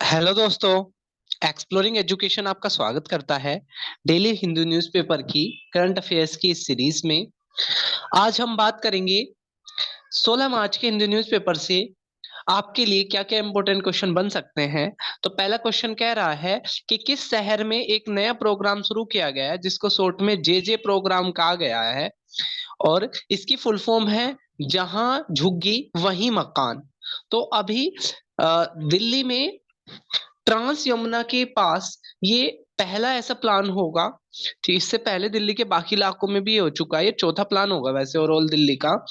Hello दोस्तों। Exploring education आपका स्वागत करता है डेली हिंदू न्यूज़पेपर की करंट अफेयर्स की इस सीरीज में। आज हम बात करेंगे 16 मार्च के हिंदू न्यूज़पेपर से आपके लिए क्या क्या इंपॉर्टेंट क्वेश्चन बन सकते हैं। तो पहला क्वेश्चन कह रहा है कि किस शहर में एक नया प्रोग्राम शुरू किया गया है जिसको शॉर्ट में जेजे प्रोग्राम कहा गया है, और इसकी फुल फॉर्म है जहां झुग्गी वहीं मकान। तो अभी दिल्ली में ट्रांस यमुना के पास ये पहला ऐसा प्लान होगा। ठीक, इससे पहले दिल्ली के बाकी इलाकों में भी ये हो चुका है, ये चौथा प्लान होगा वैसे ओवरऑल दिल्ली का।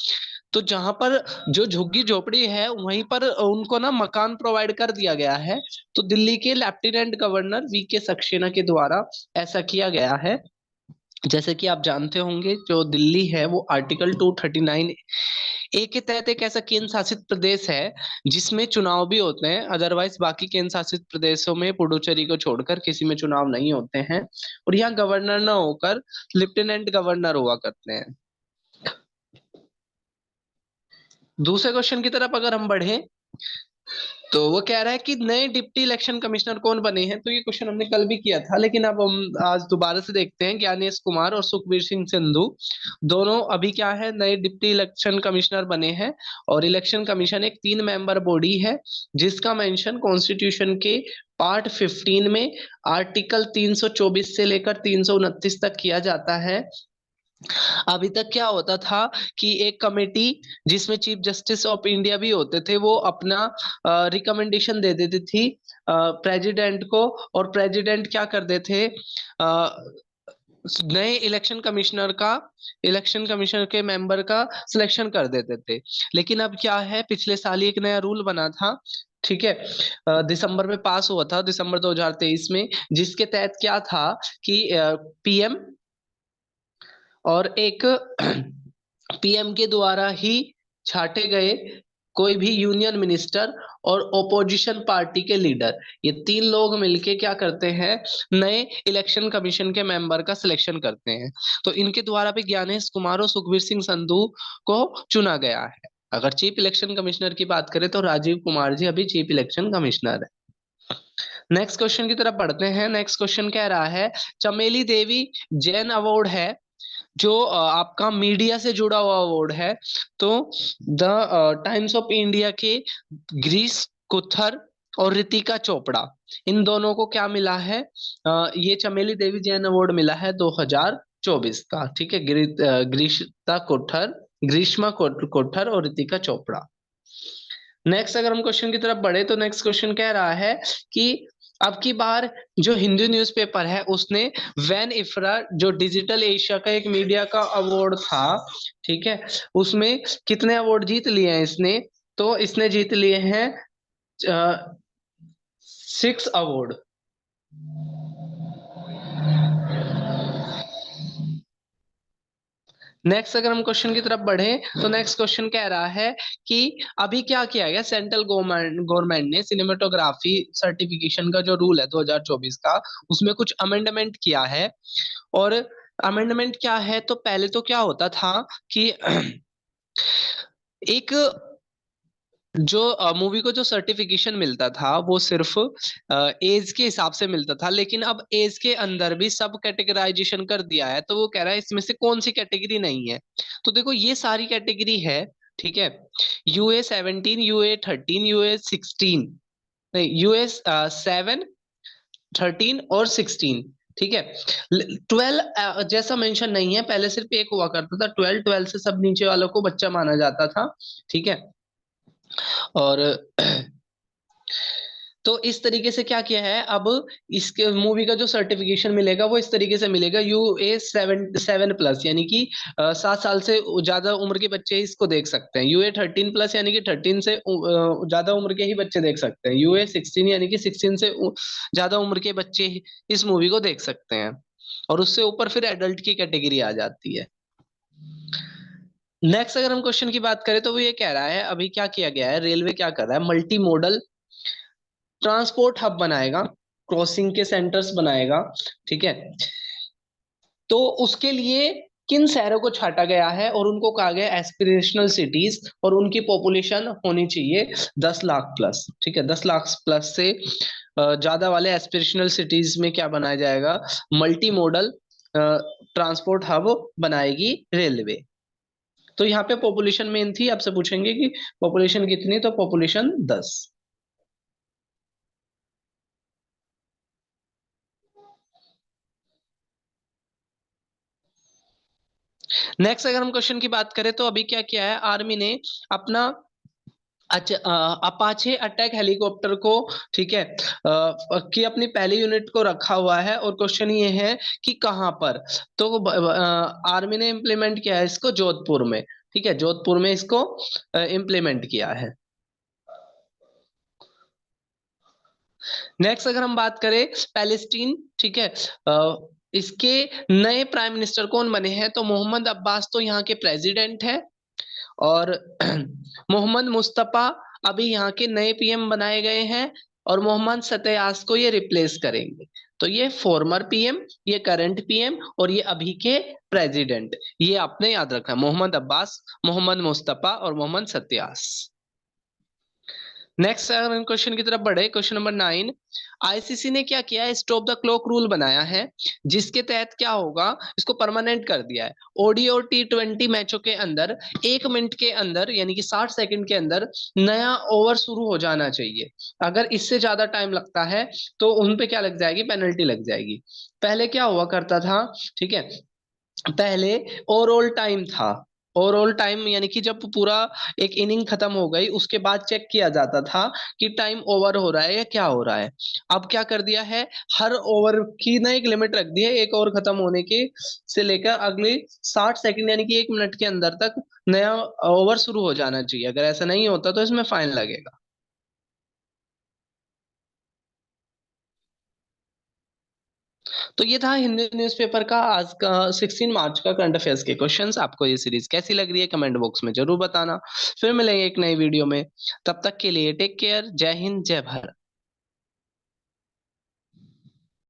तो जहां पर जो झुग्गी झोपड़ी है वहीं पर उनको ना मकान प्रोवाइड कर दिया गया है। तो दिल्ली के लेफ्टिनेंट गवर्नर वी के सक्सेना के द्वारा ऐसा किया गया है। जैसे कि आप जानते होंगे जो दिल्ली है वो आर्टिकल 239 ए के तहत एक ऐसा केंद्र शासित प्रदेश है जिसमें चुनाव भी होते हैं। अदरवाइज बाकी केंद्र शासित प्रदेशों में पुडुचेरी को छोड़कर किसी में चुनाव नहीं होते हैं, और यहाँ गवर्नर ना होकर लेफ्टिनेंट गवर्नर हुआ करते हैं। दूसरे क्वेश्चन की तरफ अगर हम बढ़े तो वो कह रहा है कि नए डिप्टी इलेक्शन कमिश्नर कौन बने हैं। तो ये क्वेश्चन हमने कल भी किया था, लेकिन अब हम आज दोबारा से देखते हैं। ज्ञानेश कुमार और सुखबीर सिंह संधू दोनों अभी क्या है, नए डिप्टी इलेक्शन कमिश्नर बने हैं। और इलेक्शन कमीशन एक 3 मेंबर बॉडी है जिसका मेंशन कॉन्स्टिट्यूशन के पार्ट 15 में आर्टिकल 324 से लेकर 329 तक किया जाता है। अभी तक क्या होता था कि एक कमेटी जिसमें चीफ जस्टिस ऑफ इंडिया भी होते थे वो अपना रिकमेंडेशन दे देती थी प्रेसिडेंट को, और प्रेसिडेंट क्या कर देते थे, नए इलेक्शन कमिश्नर के मेंबर का सिलेक्शन कर देते थे। लेकिन अब क्या है, पिछले साल ही एक नया रूल बना था, ठीक है, दिसंबर में पास हुआ था, दिसंबर 2023 में, जिसके तहत क्या था कि पीएम और एक पीएम के द्वारा ही छाटे गए कोई भी यूनियन मिनिस्टर और ओपोजिशन पार्टी के लीडर, ये 3 लोग मिलके क्या करते हैं, नए इलेक्शन कमीशन के मेंबर का सिलेक्शन करते हैं। तो इनके द्वारा भी ज्ञानेश कुमार और सुखबीर सिंह संधू को चुना गया है। अगर चीफ इलेक्शन कमिश्नर की बात करें तो राजीव कुमार जी अभी चीफ इलेक्शन कमिश्नर है। नेक्स्ट क्वेश्चन की तरफ बढ़ते हैं। नेक्स्ट क्वेश्चन कह रहा है चमेली देवी जैन अवार्ड है जो आपका मीडिया से जुड़ा हुआ अवार्ड है। तो द टाइम्स ऑफ इंडिया के ग्रीस कुथर और रितिका चोपड़ा, इन दोनों को क्या मिला है, ये चमेली देवी जैन अवार्ड मिला है 2024 का। ठीक है, ग्रीष्मा कोठर और रितिका चोपड़ा। नेक्स्ट अगर हम क्वेश्चन की तरफ बढ़े तो नेक्स्ट क्वेश्चन कह रहा है कि अब की बार जो हिंदू न्यूज़पेपर है उसने वैन इफ्रा जो डिजिटल एशिया का एक मीडिया का अवार्ड था, ठीक है, उसमें कितने अवार्ड जीत लिए हैं इसने। तो इसने जीत लिए हैं 6 अवार्ड। नेक्स्ट अगर हम क्वेश्चन की तरफ बढ़े तो नेक्स्ट क्वेश्चन कह रहा है कि अभी क्या किया गया, सेंट्रल गवर्नमेंट ने सिनेमेटोग्राफी सर्टिफिकेशन का जो रूल है 2024 का, उसमें कुछ अमेंडमेंट किया है। और अमेंडमेंट क्या है, तो पहले तो क्या होता था कि एक जो मूवी को जो सर्टिफिकेशन मिलता था वो सिर्फ एज के हिसाब से मिलता था, लेकिन अब एज के अंदर भी सब कैटेगराइजेशन कर दिया है। तो वो कह रहा है इसमें से कौन सी कैटेगरी नहीं है। तो देखो ये सारी कैटेगरी है, ठीक है, UA 17, UA 13, UA 16, नहीं UA 7, 13 और 16, ठीक है। 12 जैसा मेंशन नहीं है, पहले सिर्फ एक हुआ करता था, 12 से सब नीचे वालों को बच्चा माना जाता था, ठीक है। और तो इस तरीके से क्या किया है, अब इसके मूवी का जो सर्टिफिकेशन मिलेगा वो इस तरीके से मिलेगा, UA 7 प्लस, यानी कि 7 साल से ज्यादा उम्र के बच्चे इसको देख सकते हैं। UA 13 प्लस यानी कि 13 से ज्यादा उम्र के ही बच्चे देख सकते हैं। UA 16 यानी कि 16 से ज्यादा उम्र के बच्चे इस मूवी को देख सकते हैं। और उससे ऊपर फिर एडल्ट की कैटेगरी आ जाती है। नेक्स्ट अगर हम क्वेश्चन की बात करें तो वो ये कह रहा है अभी क्या किया गया है, रेलवे क्या कर रहा है, मल्टी मॉडल ट्रांसपोर्ट हब बनाएगा, क्रॉसिंग के सेंटर्स बनाएगा, ठीक है। तो उसके लिए किन शहरों को छाटा गया है और उनको कहा गया एस्पिरेशनल सिटीज, और उनकी पॉपुलेशन होनी चाहिए 10 लाख प्लस। ठीक है, 10 लाख प्लस से ज्यादा वाले एस्पिरेशनल सिटीज में क्या बनाया जाएगा, मल्टी मॉडल ट्रांसपोर्ट हब बनाएगी रेलवे। तो यहाँ पे पॉपुलेशन मेन थी, आपसे पूछेंगे कि पॉपुलेशन कितनी, तो पॉपुलेशन 10। नेक्स्ट अगर हम क्वेश्चन की बात करें तो अभी क्या किया है आर्मी ने अपना अच्छा अपाचे अटैक हेलीकॉप्टर को, ठीक है, कि अपनी पहली यूनिट को रखा हुआ है, और क्वेश्चन ये है कि कहाँ पर। तो आर्मी ने इम्प्लीमेंट किया है इसको जोधपुर में। ठीक है, जोधपुर में इसको इम्प्लीमेंट किया है। नेक्स्ट अगर हम बात करें पैलेस्टीन, ठीक है, इसके नए प्राइम मिनिस्टर कौन बने हैं, तो मोहम्मद अब्बास तो यहाँ के प्रेसिडेंट है, और मोहम्मद मुस्तफा अभी यहाँ के नए पीएम बनाए गए हैं, और मोहम्मद सत्यास को ये रिप्लेस करेंगे। तो ये फॉर्मर पीएम, ये करंट पीएम, और ये अभी के प्रेसिडेंट, ये आपने याद रखना, मोहम्मद अब्बास, मोहम्मद मुस्तफा और मोहम्मद सत्यास। नेक्स्ट अगर हम क्वेश्चन की तरफ बढ़े, क्वेश्चन नंबर 9, आईसीसी ने क्या किया है, स्टॉप द क्लॉक रूल बनाया है, जिसके तहत क्या होगा, इसको परमानेंट कर दिया है। ओडी और T20 मैचों के अंदर 1 मिनट के अंदर, यानी कि 60 सेकंड के अंदर नया ओवर शुरू हो जाना चाहिए। अगर इससे ज्यादा टाइम लगता है तो उन पे क्या लग जाएगी, पेनल्टी लग जाएगी। पहले क्या हुआ करता था, ठीक है, पहले ओवरऑल टाइम था। ओवरऑल टाइम यानी कि जब पूरा एक इनिंग खत्म हो गई उसके बाद चेक किया जाता था कि टाइम ओवर हो रहा है या क्या हो रहा है। अब क्या कर दिया है, हर ओवर की ना एक लिमिट रख दी है, एक ओवर खत्म होने के से लेकर अगले 60 सेकंड यानी कि 1 मिनट के अंदर तक नया ओवर शुरू हो जाना चाहिए। अगर ऐसा नहीं होता तो इसमें फाइन लगेगा। तो ये था हिंदी न्यूज़पेपर का आज का 16 मार्च का करंट अफेयर्स के क्वेश्चंस। आपको ये सीरीज कैसी लग रही है कमेंट बॉक्स में जरूर बताना। फिर मिलेंगे एक नई वीडियो में, तब तक के लिए टेक केयर, जय हिंद जय भारत।